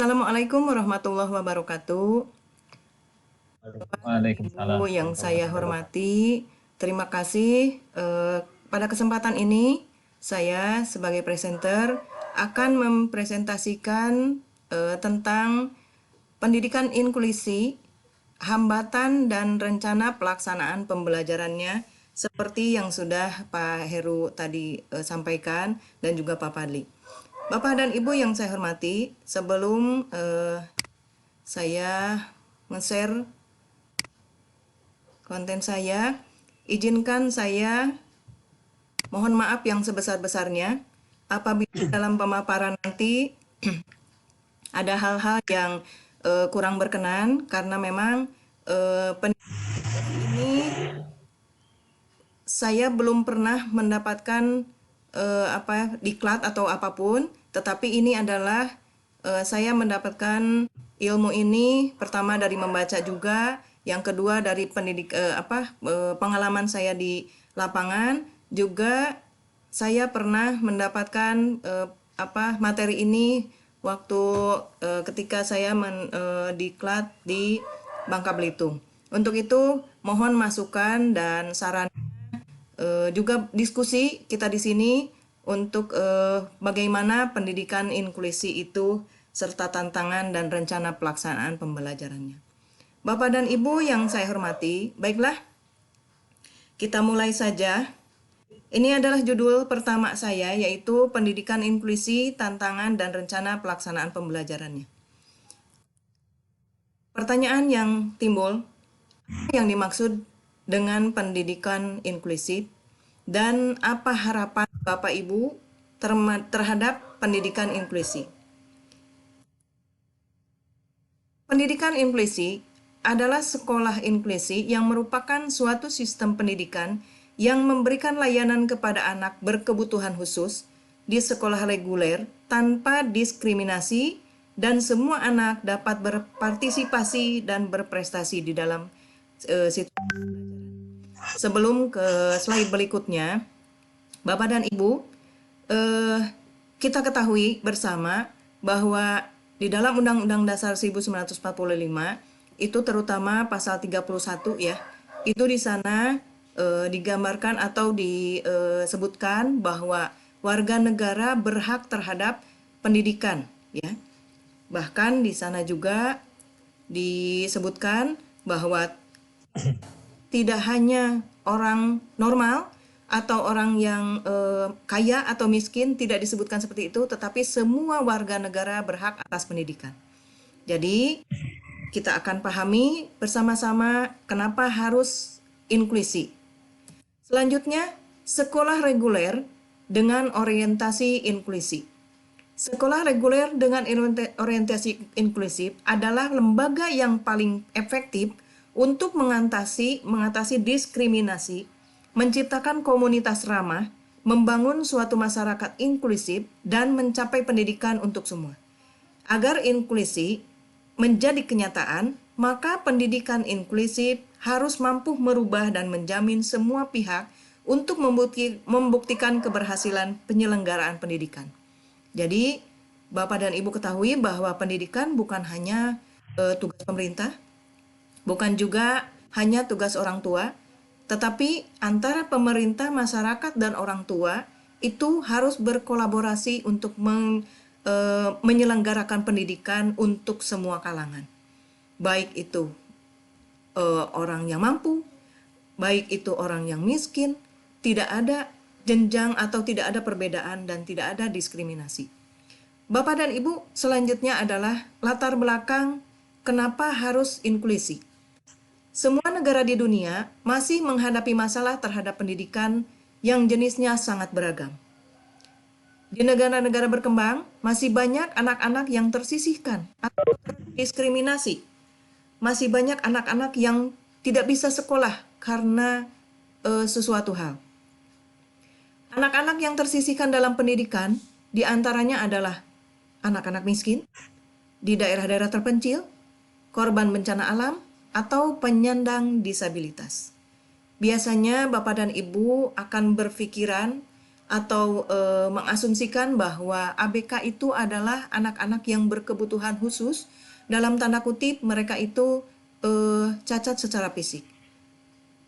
Assalamualaikum warahmatullahi wabarakatuh. Waalaikumsalam Ibu yang saya warahmatullahi wabarakatuh. hormati, terima kasih. Pada kesempatan ini, saya sebagai presenter akan mempresentasikan tentang pendidikan inklusi, hambatan dan rencana pelaksanaan pembelajarannya seperti yang sudah Pak Heru tadi sampaikan dan juga Pak Padli. Bapak dan Ibu yang saya hormati, sebelum saya men-share konten saya, izinkan saya mohon maaf yang sebesar-besarnya apabila dalam pemaparan nanti ada hal-hal yang kurang berkenan karena memang pendidikan ini saya belum pernah mendapatkan diklat atau apapun, tetapi ini adalah saya mendapatkan ilmu ini pertama dari membaca juga, yang kedua dari pengalaman saya di lapangan, juga saya pernah mendapatkan materi ini waktu ketika saya diklat di Bangka Belitung. Untuk itu mohon masukan dan saran juga diskusi kita di sini untuk bagaimana pendidikan inklusi itu serta tantangan dan rencana pelaksanaan pembelajarannya. Bapak dan Ibu yang saya hormati, baiklah kita mulai saja. Ini adalah judul pertama saya, yaitu Pendidikan Inklusi, Tantangan dan Rencana Pelaksanaan Pembelajarannya. Pertanyaan yang timbul, apa yang dimaksud dengan pendidikan inklusif dan apa harapan Bapak Ibu terhadap pendidikan inklusi? Pendidikan inklusi adalah sekolah inklusi yang merupakan suatu sistem pendidikan yang memberikan layanan kepada anak berkebutuhan khusus di sekolah reguler tanpa diskriminasi dan semua anak dapat berpartisipasi dan berprestasi di dalam situasi pembelajaran. Sebelum ke slide berikutnya, Bapak dan Ibu, kita ketahui bersama bahwa di dalam Undang-Undang Dasar 1945 itu terutama pasal 31 ya, itu di sana digambarkan atau disebutkan bahwa warga negara berhak terhadap pendidikan ya. Bahkan di sana juga disebutkan bahwa tidak hanya orang normal atau orang yang kaya atau miskin, tidak disebutkan seperti itu, tetapi semua warga negara berhak atas pendidikan. Jadi kita akan pahami bersama-sama kenapa harus inklusi. Selanjutnya, sekolah reguler dengan orientasi inklusi. Sekolah reguler dengan orientasi inklusif adalah lembaga yang paling efektif untuk mengatasi diskriminasi, menciptakan komunitas ramah, membangun suatu masyarakat inklusif, dan mencapai pendidikan untuk semua. Agar inklusi menjadi kenyataan, maka pendidikan inklusif harus mampu merubah dan menjamin semua pihak untuk membuktikan keberhasilan penyelenggaraan pendidikan. Jadi, Bapak dan Ibu ketahui bahwa pendidikan bukan hanya tugas pemerintah, bukan juga hanya tugas orang tua, tetapi antara pemerintah, masyarakat, dan orang tua itu harus berkolaborasi untuk menyelenggarakan pendidikan untuk semua kalangan. Baik itu orang yang mampu, baik itu orang yang miskin, tidak ada jenjang atau tidak ada perbedaan dan tidak ada diskriminasi. Bapak dan Ibu, selanjutnya adalah latar belakang kenapa harus inklusi. Semua negara di dunia masih menghadapi masalah terhadap pendidikan yang jenisnya sangat beragam. Di negara-negara berkembang, masih banyak anak-anak yang tersisihkan atau terdiskriminasi. Masih banyak anak-anak yang tidak bisa sekolah karena sesuatu hal. Anak-anak yang tersisihkan dalam pendidikan diantaranya adalah anak-anak miskin, di daerah-daerah terpencil, korban bencana alam, atau penyandang disabilitas. Biasanya Bapak dan Ibu akan berpikiran atau mengasumsikan bahwa ABK itu adalah anak-anak yang berkebutuhan khusus, dalam tanda kutip mereka itu cacat secara fisik.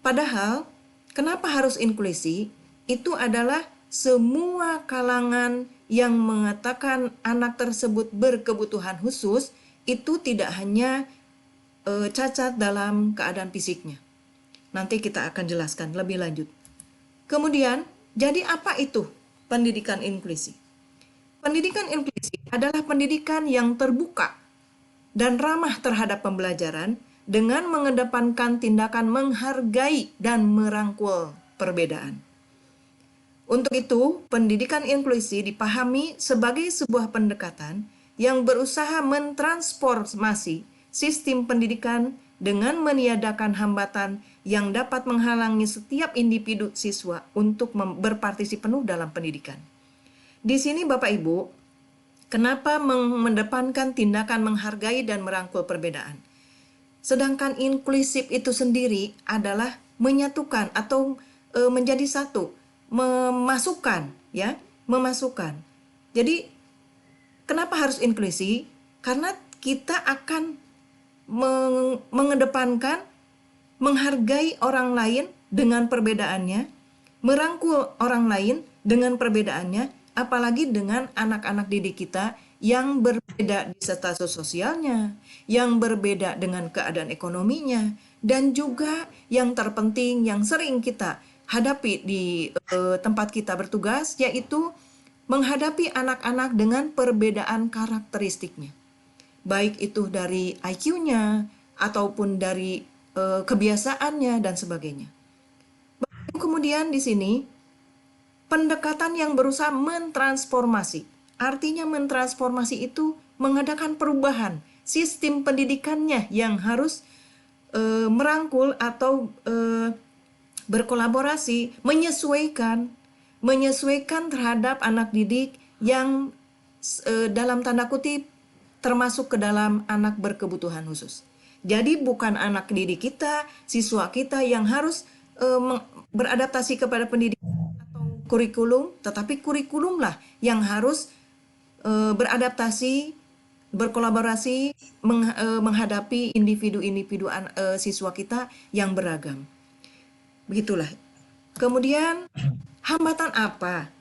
Padahal, kenapa harus inklusi? Itu adalah semua kalangan yang mengatakan anak tersebut berkebutuhan khusus itu tidak hanya cacat dalam keadaan fisiknya. Nanti kita akan jelaskan lebih lanjut. Kemudian, jadi apa itu pendidikan inklusi? Pendidikan inklusi adalah pendidikan yang terbuka dan ramah terhadap pembelajaran dengan mengedepankan tindakan menghargai dan merangkul perbedaan. Untuk itu, pendidikan inklusi dipahami sebagai sebuah pendekatan yang berusaha mentransformasi sistem pendidikan dengan meniadakan hambatan yang dapat menghalangi setiap individu siswa untuk berpartisipasi penuh dalam pendidikan. Di sini Bapak Ibu, kenapa mengedepankan tindakan menghargai dan merangkul perbedaan? Sedangkan inklusif itu sendiri adalah menyatukan atau menjadi satu, memasukkan. Jadi kenapa harus inklusi? Karena kita akan mengedepankan menghargai orang lain dengan perbedaannya, merangkul orang lain dengan perbedaannya, apalagi dengan anak-anak didik kita yang berbeda di status sosialnya, yang berbeda dengan keadaan ekonominya, dan juga yang terpenting yang sering kita hadapi di tempat kita bertugas, yaitu menghadapi anak-anak dengan perbedaan karakteristiknya. Baik itu dari IQ-nya, ataupun dari kebiasaannya, dan sebagainya. Kemudian di sini, pendekatan yang berusaha mentransformasi. Artinya mentransformasi itu mengadakan perubahan sistem pendidikannya yang harus merangkul atau berkolaborasi, menyesuaikan terhadap anak didik yang dalam tanda kutip termasuk ke dalam anak berkebutuhan khusus. Jadi bukan anak didik kita, siswa kita yang harus beradaptasi kepada pendidikan atau kurikulum, tetapi kurikulumlah yang harus beradaptasi, berkolaborasi, menghadapi individu-individu siswa kita yang beragam. Begitulah. Kemudian hambatan apa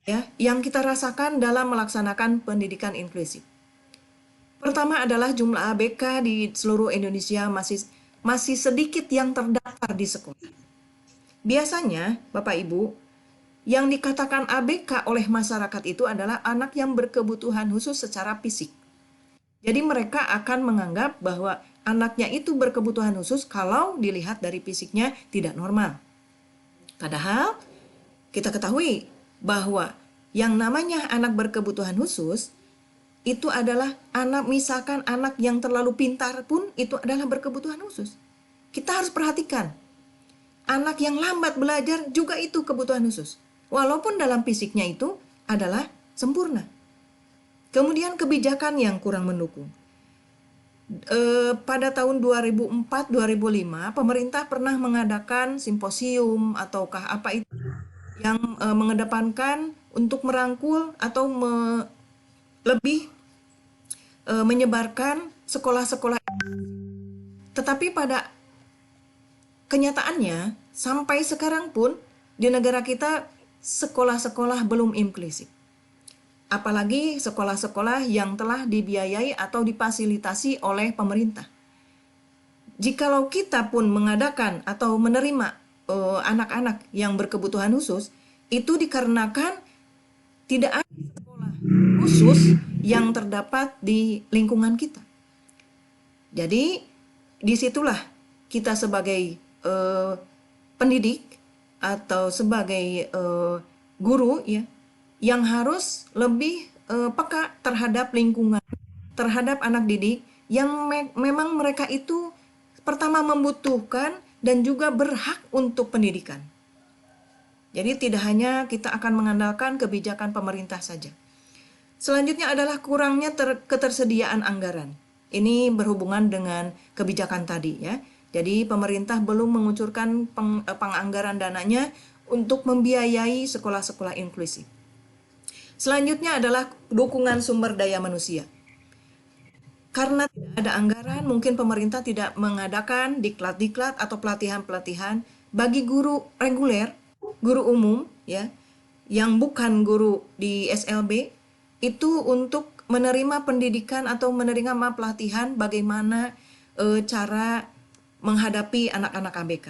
ya yang kita rasakan dalam melaksanakan pendidikan inklusif? Pertama adalah jumlah ABK di seluruh Indonesia masih sedikit yang terdaftar di sekolah. Biasanya, Bapak Ibu, yang dikatakan ABK oleh masyarakat itu adalah anak yang berkebutuhan khusus secara fisik. Jadi mereka akan menganggap bahwa anaknya itu berkebutuhan khusus kalau dilihat dari fisiknya tidak normal. Padahal kita ketahui bahwa yang namanya anak berkebutuhan khusus itu adalah anak, misalkan anak yang terlalu pintar pun itu adalah berkebutuhan khusus. Kita harus perhatikan, anak yang lambat belajar juga itu kebutuhan khusus. Walaupun dalam fisiknya itu adalah sempurna. Kemudian kebijakan yang kurang mendukung. Pada tahun 2004-2005, pemerintah pernah mengadakan simposium ataukah apa itu yang mengedepankan untuk merangkul atau lebih menyebarkan sekolah-sekolah. Tetapi pada kenyataannya sampai sekarang pun di negara kita sekolah-sekolah belum inklusif. Apalagi sekolah-sekolah yang telah dibiayai atau difasilitasi oleh pemerintah. Jikalau kita pun mengadakan atau menerima anak-anak yang berkebutuhan khusus, itu dikarenakan tidak ada sekolah khusus yang terdapat di lingkungan kita. Jadi disitulah kita sebagai pendidik atau sebagai guru ya, yang harus lebih peka terhadap lingkungan, terhadap anak didik yang memang mereka itu pertama membutuhkan dan juga berhak untuk pendidikan. Jadi tidak hanya kita akan mengandalkan kebijakan pemerintah saja. Selanjutnya adalah kurangnya ketersediaan anggaran. Ini berhubungan dengan kebijakan tadi ya. Jadi pemerintah belum mengucurkan penganggaran dananya untuk membiayai sekolah-sekolah inklusif. Selanjutnya adalah dukungan sumber daya manusia. Karena tidak ada anggaran, mungkin pemerintah tidak mengadakan diklat-diklat atau pelatihan-pelatihan bagi guru reguler, guru umum ya, yang bukan guru di SLB itu untuk menerima pendidikan atau menerima pelatihan bagaimana cara menghadapi anak-anak ABK.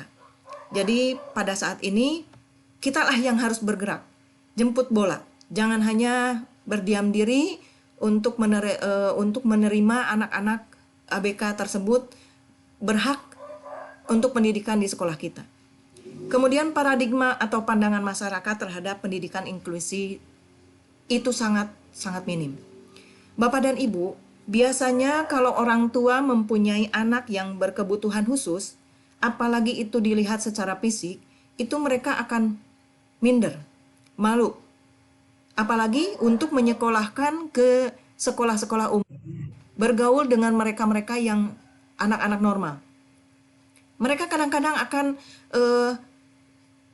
Jadi pada saat ini kitalah yang harus bergerak, jemput bola. Jangan hanya berdiam diri untuk menerima anak-anak ABK tersebut berhak untuk pendidikan di sekolah kita. Kemudian paradigma atau pandangan masyarakat terhadap pendidikan inklusi itu sangat minim. Bapak dan Ibu, biasanya kalau orang tua mempunyai anak yang berkebutuhan khusus, apalagi itu dilihat secara fisik, itu mereka akan minder, malu. Apalagi untuk menyekolahkan ke sekolah-sekolah umum, bergaul dengan mereka-mereka yang anak-anak normal. Mereka kadang-kadang akan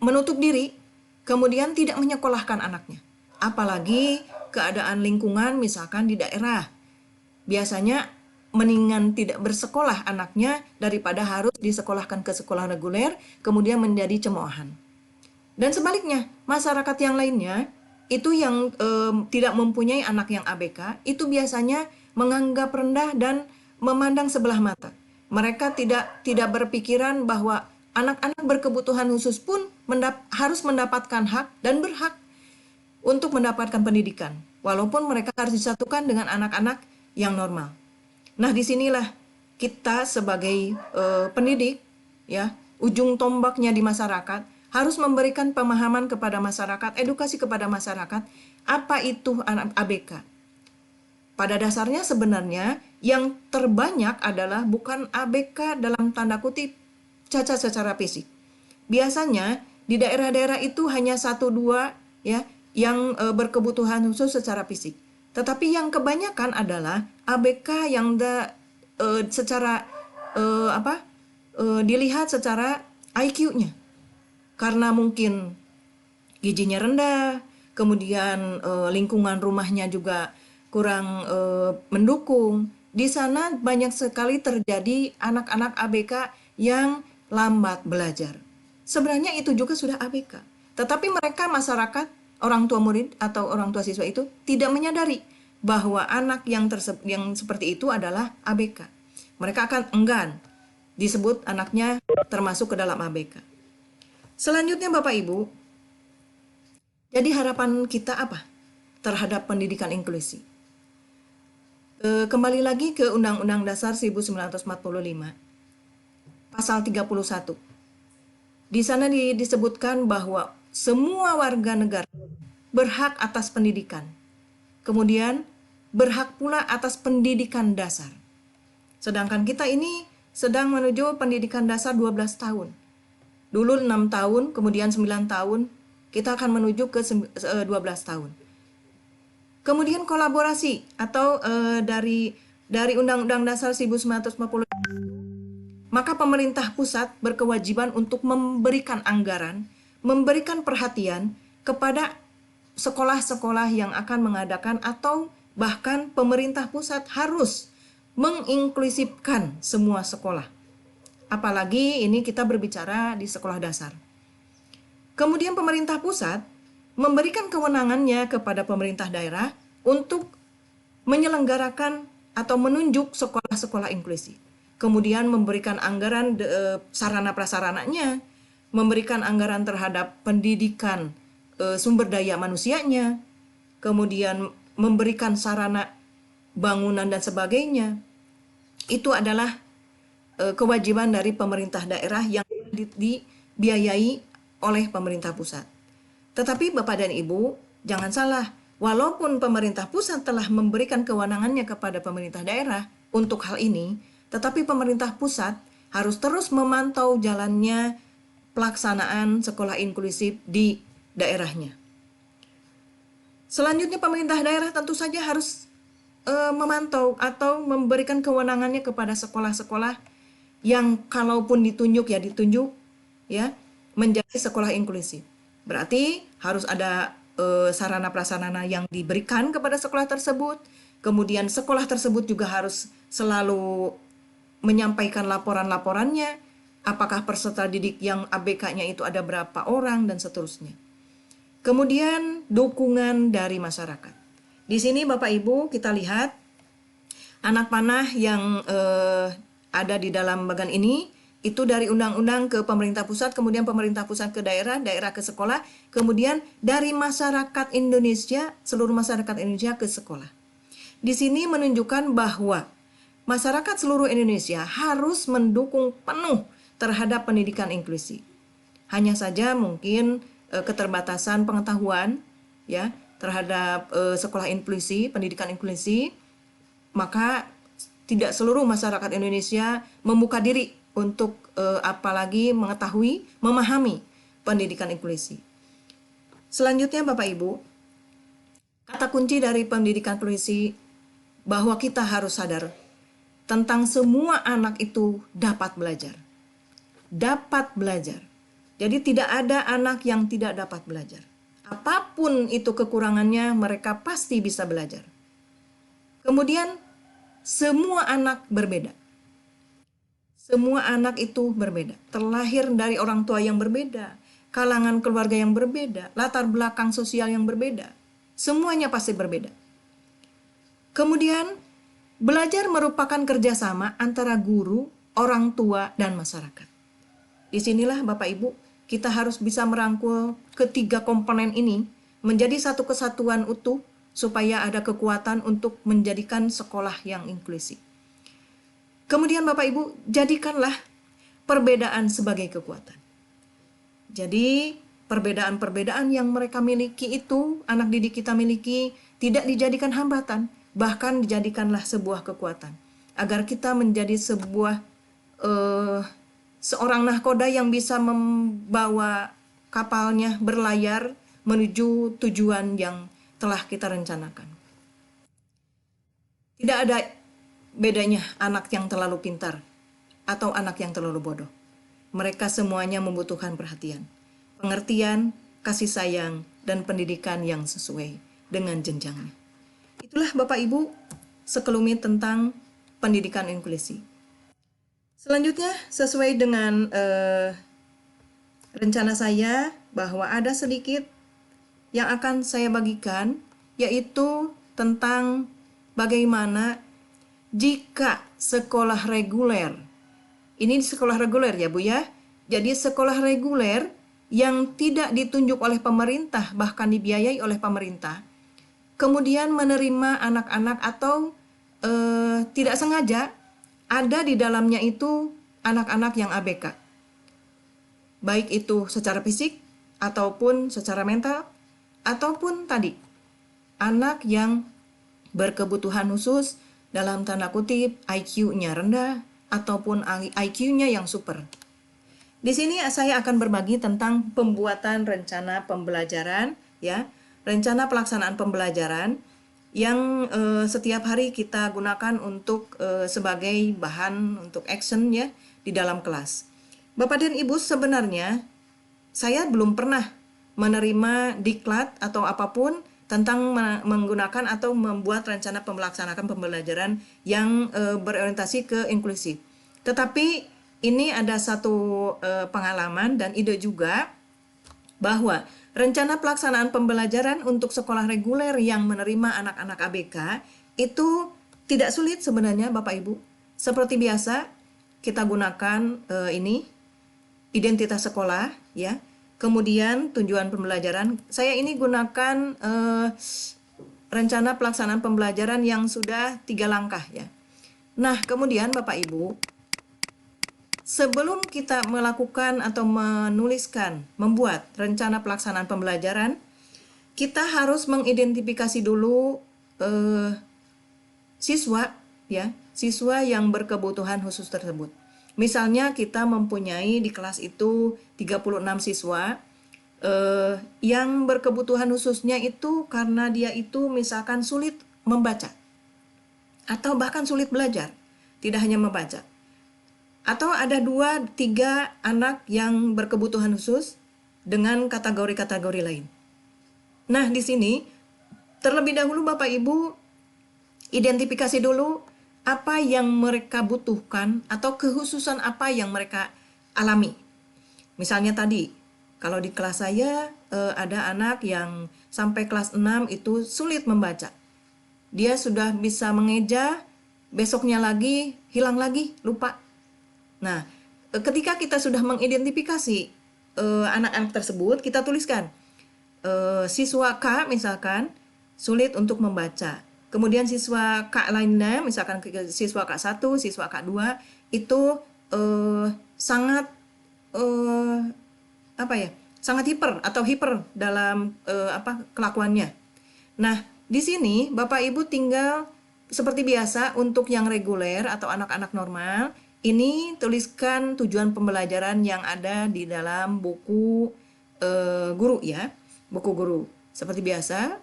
menutup diri, kemudian tidak menyekolahkan anaknya. Apalagi keadaan lingkungan misalkan di daerah. Biasanya mendingan tidak bersekolah anaknya daripada harus disekolahkan ke sekolah reguler, kemudian menjadi cemoohan. Dan sebaliknya, masyarakat yang lainnya, itu yang tidak mempunyai anak yang ABK, itu biasanya menganggap rendah dan memandang sebelah mata. Mereka tidak berpikiran bahwa anak-anak berkebutuhan khusus pun harus mendapatkan hak dan berhak untuk mendapatkan pendidikan, walaupun mereka harus disatukan dengan anak-anak yang normal. Nah, disinilah kita sebagai pendidik, ya, ujung tombaknya di masyarakat, harus memberikan pemahaman kepada masyarakat, edukasi kepada masyarakat, apa itu anak ABK. Pada dasarnya sebenarnya yang terbanyak adalah bukan ABK dalam tanda kutip cacat secara fisik. Biasanya di daerah-daerah itu hanya 1-2 ya yang berkebutuhan khusus secara fisik. Tetapi yang kebanyakan adalah ABK yang secara dilihat secara IQ-nya. Karena mungkin gizinya rendah, kemudian lingkungan rumahnya juga kurang mendukung. Di sana banyak sekali terjadi anak-anak ABK yang lambat belajar. Sebenarnya itu juga sudah ABK. Tetapi mereka masyarakat, orang tua murid atau orang tua siswa itu tidak menyadari bahwa anak yang seperti itu adalah ABK. Mereka akan enggan disebut anaknya termasuk ke dalam ABK. Selanjutnya Bapak Ibu, jadi harapan kita apa terhadap pendidikan inklusi? Kembali lagi ke Undang-Undang Dasar 1945, pasal 31. Di sana disebutkan bahwa semua warga negara berhak atas pendidikan. Kemudian berhak pula atas pendidikan dasar. Sedangkan kita ini sedang menuju pendidikan dasar 12 tahun. Dulu 6 tahun, kemudian 9 tahun, kita akan menuju ke 12 tahun. Kemudian kolaborasi atau dari Undang-Undang Dasar 1945, maka pemerintah pusat berkewajiban untuk memberikan anggaran, memberikan perhatian kepada sekolah-sekolah yang akan mengadakan atau bahkan pemerintah pusat harus menginklusifkan semua sekolah. Apalagi ini kita berbicara di sekolah dasar. Kemudian pemerintah pusat memberikan kewenangannya kepada pemerintah daerah untuk menyelenggarakan atau menunjuk sekolah-sekolah inklusi. Kemudian memberikan anggaran sarana prasarananya, memberikan anggaran terhadap pendidikan sumber daya manusianya, kemudian memberikan sarana bangunan dan sebagainya. Itu adalah kewajiban dari pemerintah daerah yang dibiayai oleh pemerintah pusat. Tetapi Bapak dan Ibu, jangan salah, walaupun pemerintah pusat telah memberikan kewenangannya kepada pemerintah daerah untuk hal ini, tetapi pemerintah pusat harus terus memantau jalannya pelaksanaan sekolah inklusif di daerahnya. Selanjutnya pemerintah daerah tentu saja harus memantau atau memberikan kewenangannya kepada sekolah-sekolah yang kalaupun ditunjuk ya menjadi sekolah inklusif. Berarti harus ada sarana prasarana yang diberikan kepada sekolah tersebut. Kemudian sekolah tersebut juga harus selalu menyampaikan laporan-laporannya, apakah peserta didik yang ABK-nya itu ada berapa orang, dan seterusnya. Kemudian dukungan dari masyarakat. Di sini Bapak Ibu kita lihat anak panah yang ada di dalam bagan ini itu dari undang-undang ke pemerintah pusat, kemudian pemerintah pusat ke daerah, daerah ke sekolah, kemudian dari masyarakat Indonesia, seluruh masyarakat Indonesia ke sekolah. Di sini menunjukkan bahwa masyarakat seluruh Indonesia harus mendukung penuh terhadap pendidikan inklusi. Hanya saja mungkin keterbatasan pengetahuan ya terhadap sekolah inklusi, pendidikan inklusi, maka tidak seluruh masyarakat Indonesia membuka diri untuk apalagi mengetahui, memahami pendidikan inklusi. Selanjutnya Bapak Ibu, kata kunci dari pendidikan inklusi bahwa kita harus sadar tentang semua anak itu dapat belajar. Dapat belajar. Jadi tidak ada anak yang tidak dapat belajar. Apapun itu kekurangannya, mereka pasti bisa belajar. Kemudian semua anak berbeda. Semua anak itu berbeda. Terlahir dari orang tua yang berbeda, kalangan keluarga yang berbeda, latar belakang sosial yang berbeda. Semuanya pasti berbeda. Kemudian belajar merupakan kerjasama antara guru, orang tua, dan masyarakat. Disinilah Bapak Ibu, kita harus bisa merangkul ketiga komponen ini menjadi satu kesatuan utuh supaya ada kekuatan untuk menjadikan sekolah yang inklusif. Kemudian Bapak Ibu, jadikanlah perbedaan sebagai kekuatan. Jadi perbedaan-perbedaan yang mereka miliki itu, anak didik kita miliki, tidak dijadikan hambatan, bahkan dijadikanlah sebuah kekuatan. Agar kita menjadi seorang nahkoda yang bisa membawa kapalnya berlayar menuju tujuan yang telah kita rencanakan. Tidak ada bedanya anak yang terlalu pintar atau anak yang terlalu bodoh. Mereka semuanya membutuhkan perhatian, pengertian, kasih sayang, dan pendidikan yang sesuai dengan jenjangnya. Itulah Bapak Ibu sekelumit tentang pendidikan inklusi. Selanjutnya sesuai dengan rencana saya bahwa ada sedikit yang akan saya bagikan, yaitu tentang bagaimana jika sekolah reguler, ini di sekolah reguler ya Bu ya, jadi sekolah reguler yang tidak ditunjuk oleh pemerintah, bahkan dibiayai oleh pemerintah, kemudian menerima anak-anak atau tidak sengaja ada di dalamnya itu anak-anak yang ABK. Baik itu secara fisik, ataupun secara mental, ataupun tadi, anak yang berkebutuhan khusus, dalam tanda kutip IQ-nya rendah, ataupun IQ-nya yang super. Di sini saya akan berbagi tentang pembuatan rencana pembelajaran, ya, rencana pelaksanaan pembelajaran yang setiap hari kita gunakan untuk sebagai bahan untuk action ya di dalam kelas. Bapak dan Ibu, sebenarnya saya belum pernah menerima diklat atau apapun tentang menggunakan atau membuat rencana pelaksanaan pembelajaran yang berorientasi ke inklusif. Tetapi ini ada satu pengalaman dan ide juga bahwa rencana pelaksanaan pembelajaran untuk sekolah reguler yang menerima anak-anak ABK itu tidak sulit sebenarnya Bapak Ibu. Seperti biasa kita gunakan ini identitas sekolah ya. Kemudian tujuan pembelajaran. Saya ini gunakan rencana pelaksanaan pembelajaran yang sudah 3 langkah ya. Nah, kemudian Bapak Ibu, sebelum kita melakukan atau menuliskan, membuat rencana pelaksanaan pembelajaran, kita harus mengidentifikasi dulu siswa ya, siswa yang berkebutuhan khusus tersebut. Misalnya kita mempunyai di kelas itu 36 siswa yang berkebutuhan khususnya itu karena dia itu misalkan sulit membaca atau bahkan sulit belajar, tidak hanya membaca. Atau ada 2-3 anak yang berkebutuhan khusus dengan kategori-kategori lain. Nah, di sini terlebih dahulu Bapak Ibu identifikasi dulu apa yang mereka butuhkan atau kekhususan apa yang mereka alami. Misalnya tadi, kalau di kelas saya ada anak yang sampai kelas 6 itu sulit membaca. Dia sudah bisa mengeja, besoknya lagi hilang lagi, lupa. Nah, ketika kita sudah mengidentifikasi anak-anak tersebut, kita tuliskan siswa K misalkan sulit untuk membaca. Kemudian siswa K lainnya, misalkan siswa K1, siswa K2 itu sangat sangat hiper dalam kelakuannya. Nah, di sini Bapak Ibu tinggal seperti biasa untuk yang reguler atau anak-anak normal, ini tuliskan tujuan pembelajaran yang ada di dalam buku guru ya, buku guru seperti biasa.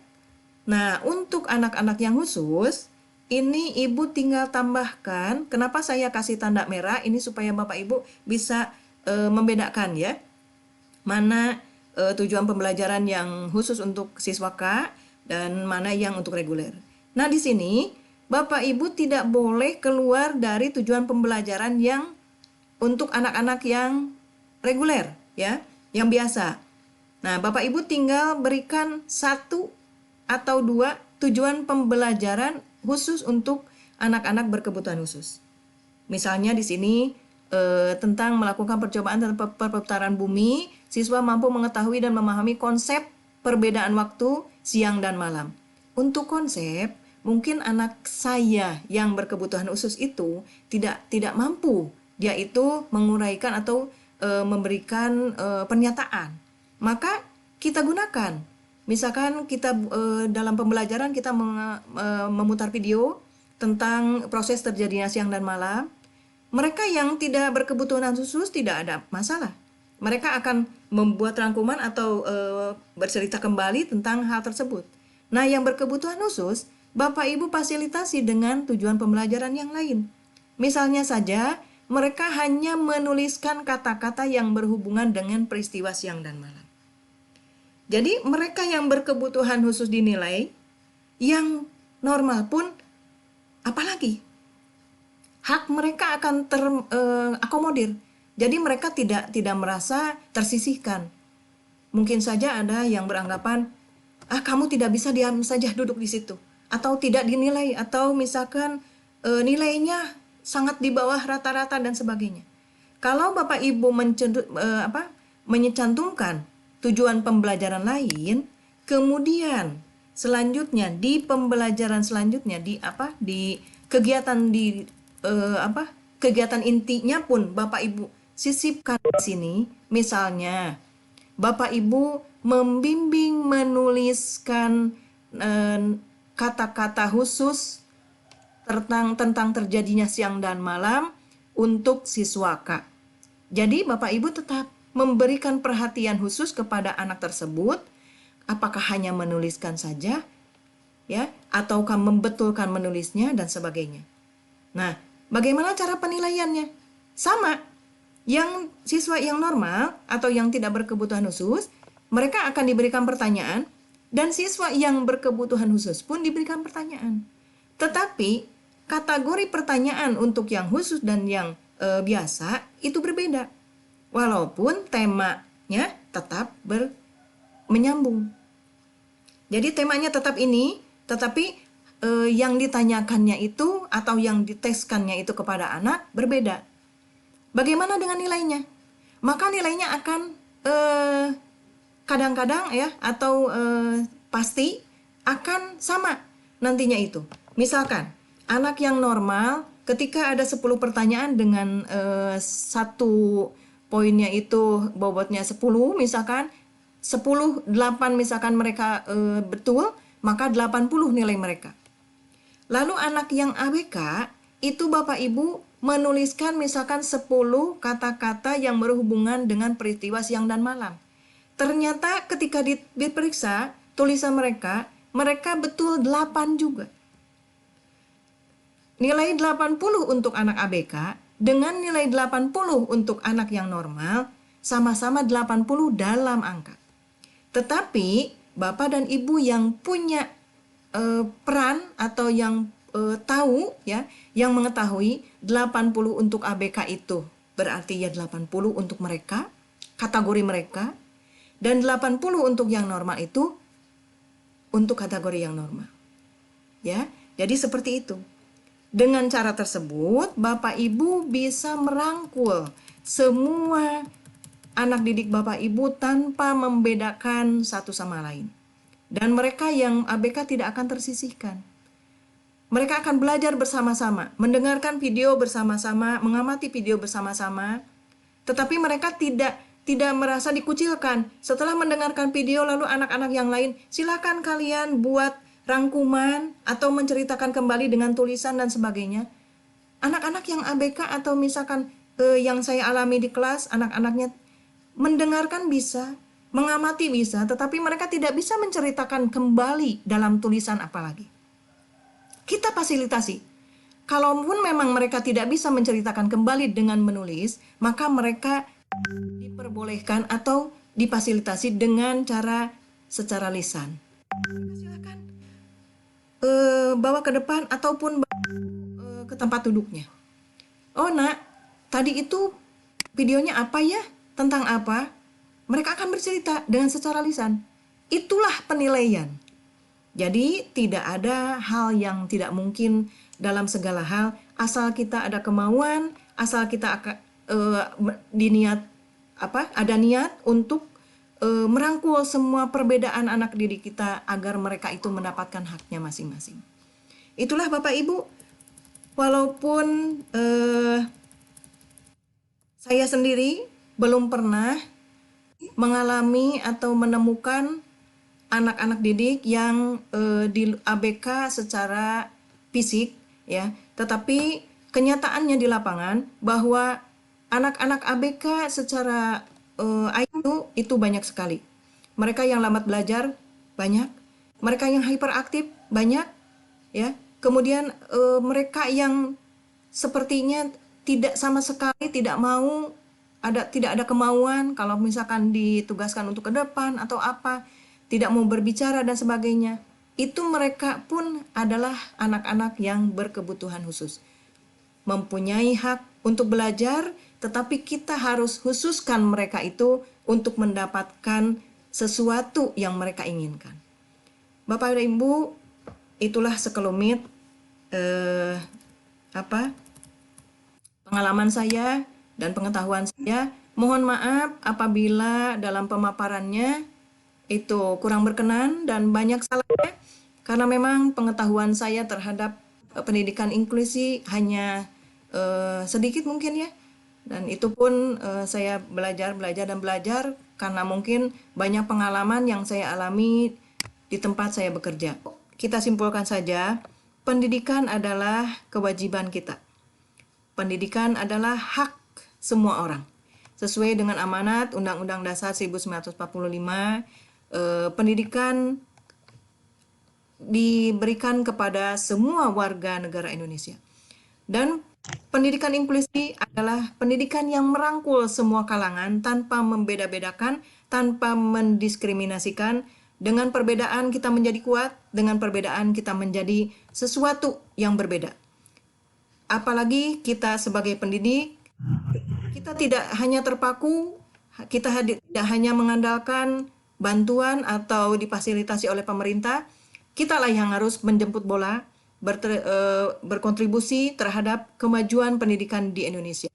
Nah, untuk anak-anak yang khusus, ini Ibu tinggal tambahkan, kenapa saya kasih tanda merah, ini supaya Bapak Ibu bisa membedakan ya, mana tujuan pembelajaran yang khusus untuk siswa K dan mana yang untuk reguler. Nah, di sini Bapak Ibu tidak boleh keluar dari tujuan pembelajaran yang untuk anak-anak yang reguler ya, yang biasa. Nah, Bapak Ibu tinggal berikan 1 atau 2 tujuan pembelajaran khusus untuk anak-anak berkebutuhan khusus. Misalnya di sini tentang melakukan percobaan tentang perputaran bumi, siswa mampu mengetahui dan memahami konsep perbedaan waktu siang dan malam. Untuk konsep, mungkin anak saya yang berkebutuhan khusus itu tidak mampu dia itu menguraikan atau memberikan pernyataan. Maka kita gunakan. Misalkan kita dalam pembelajaran kita memutar video tentang proses terjadinya siang dan malam. Mereka yang tidak berkebutuhan khusus tidak ada masalah. Mereka akan membuat rangkuman atau bercerita kembali tentang hal tersebut. Nah, yang berkebutuhan khusus, Bapak Ibu fasilitasi dengan tujuan pembelajaran yang lain. Misalnya saja, mereka hanya menuliskan kata-kata yang berhubungan dengan peristiwa siang dan malam. Jadi, mereka yang berkebutuhan khusus dinilai, yang normal pun apalagi hak mereka akan terakomodir. Jadi mereka tidak merasa tersisihkan. Mungkin saja ada yang beranggapan, kamu tidak bisa diam saja duduk di situ, atau tidak dinilai, atau misalkan nilainya sangat di bawah rata-rata dan sebagainya. Kalau Bapak Ibu mencantumkan tujuan pembelajaran lain, kemudian selanjutnya di pembelajaran selanjutnya di kegiatan kegiatan intinya pun Bapak Ibu sisipkan di sini. Misalnya Bapak Ibu membimbing menuliskan kata-kata khusus tentang terjadinya siang dan malam untuk siswa K. Jadi Bapak Ibu tetap memberikan perhatian khusus kepada anak tersebut, apakah hanya menuliskan saja ya, ataukah membetulkan menulisnya dan sebagainya. Nah, bagaimana cara penilaiannya? Sama. Yang siswa yang normal atau yang tidak berkebutuhan khusus, mereka akan diberikan pertanyaan, dan siswa yang berkebutuhan khusus pun diberikan pertanyaan. Tetapi kategori pertanyaan untuk yang khusus dan yang biasa itu berbeda. Walaupun temanya tetap menyambung. Jadi temanya tetap ini, tetapi yang ditanyakannya itu atau yang diteskannya itu kepada anak berbeda. Bagaimana dengan nilainya? Maka nilainya akan kadang-kadang ya atau pasti akan sama nantinya itu. Misalkan anak yang normal ketika ada 10 pertanyaan dengan satu poinnya itu bobotnya 10 misalkan 10, 8 misalkan mereka betul, maka 80 nilai mereka. Lalu anak yang ABK itu Bapak Ibu menuliskan misalkan 10 kata-kata yang berhubungan dengan peristiwa siang dan malam. Ternyata ketika diperiksa tulisan mereka betul 8 juga. Nilai 80 untuk anak ABK dengan nilai 80 untuk anak yang normal, sama-sama 80 dalam angka. Tetapi Bapak dan Ibu yang punya peran atau yang tahu ya, yang mengetahui 80 untuk ABK itu berarti ya 80 untuk mereka, kategori mereka, dan 80 untuk yang normal itu untuk kategori yang normal. Ya, jadi seperti itu. Dengan cara tersebut, Bapak Ibu bisa merangkul semua anak didik Bapak Ibu tanpa membedakan satu sama lain. Dan mereka yang ABK tidak akan tersisihkan. Mereka akan belajar bersama-sama, mendengarkan video bersama-sama, mengamati video bersama-sama, tetapi mereka tidak merasa dikucilkan. Setelah mendengarkan video lalu anak-anak yang lain, silakan kalian buat rangkuman atau menceritakan kembali dengan tulisan dan sebagainya. Anak-anak yang ABK atau misalkan yang saya alami di kelas, anak-anaknya mendengarkan bisa, mengamati bisa, tetapi mereka tidak bisa menceritakan kembali dalam tulisan apalagi. Kita fasilitasi. Kalaupun memang mereka tidak bisa menceritakan kembali dengan menulis, maka mereka diperbolehkan atau difasilitasi dengan cara secara lisan. Silakan bawa ke depan ataupun ke tempat duduknya. Oh nak, tadi itu videonya apa ya? Tentang apa? Mereka akan bercerita dengan secara lisan. Itulah penilaian. Jadi tidak ada hal yang tidak mungkin dalam segala hal, asal kita ada kemauan, asal kita ada niat untuk merangkul semua perbedaan anak didik kita agar mereka itu mendapatkan haknya masing-masing. Itulah Bapak Ibu, walaupun saya sendiri belum pernah mengalami atau menemukan anak-anak didik yang di ABK secara fisik ya, tetapi kenyataannya di lapangan bahwa anak-anak ABK secara IQ itu banyak sekali. Mereka yang lambat belajar banyak, mereka yang hiperaktif banyak ya. Kemudian mereka yang sepertinya tidak sama sekali tidak mau tidak ada kemauan kalau misalkan ditugaskan untuk ke depan atau apa, tidak mau berbicara dan sebagainya. Itu mereka pun adalah anak-anak yang berkebutuhan khusus. Mempunyai hak untuk belajar, tetapi kita harus khususkan mereka itu untuk mendapatkan sesuatu yang mereka inginkan. Bapak dan Ibu, itulah sekelumit pengalaman saya dan pengetahuan saya. Mohon maaf apabila dalam pemaparannya itu kurang berkenan dan banyak salahnya, karena memang pengetahuan saya terhadap pendidikan inklusi hanya sedikit mungkin ya, dan itu pun saya belajar karena mungkin banyak pengalaman yang saya alami di tempat saya bekerja. Kita simpulkan saja, pendidikan adalah kewajiban kita. Pendidikan adalah hak semua orang. Sesuai dengan amanat Undang-Undang Dasar 1945, pendidikan diberikan kepada semua warga negara Indonesia. Dan pendidikan inklusi adalah pendidikan yang merangkul semua kalangan tanpa membeda-bedakan, tanpa mendiskriminasikan. Dengan perbedaan kita menjadi kuat, dengan perbedaan kita menjadi sesuatu yang berbeda. Apalagi kita sebagai pendidik, kita tidak hanya terpaku, kita tidak hanya mengandalkan bantuan atau difasilitasi oleh pemerintah, kitalah yang harus menjemput bola, berkontribusi terhadap kemajuan pendidikan di Indonesia.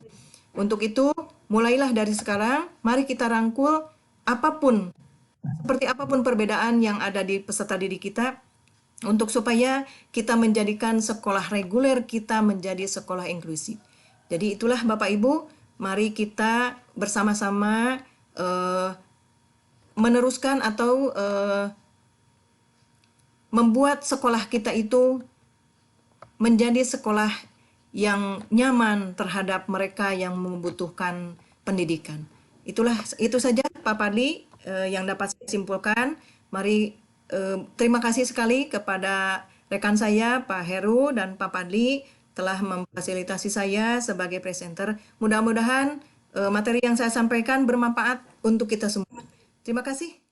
Untuk itu, mulailah dari sekarang, mari kita rangkul seperti apapun perbedaan yang ada di peserta didik kita, untuk supaya kita menjadikan sekolah reguler kita menjadi sekolah inklusif. Jadi itulah Bapak Ibu, mari kita bersama-sama meneruskan atau membuat sekolah kita itu menjadi sekolah yang nyaman terhadap mereka yang membutuhkan pendidikan. Itu saja Pak Padli yang dapat saya simpulkan. Mari terima kasih sekali kepada rekan saya Pak Heru dan Pak Padli telah memfasilitasi saya sebagai presenter. Mudah-mudahan materi yang saya sampaikan bermanfaat untuk kita semua. Terima kasih.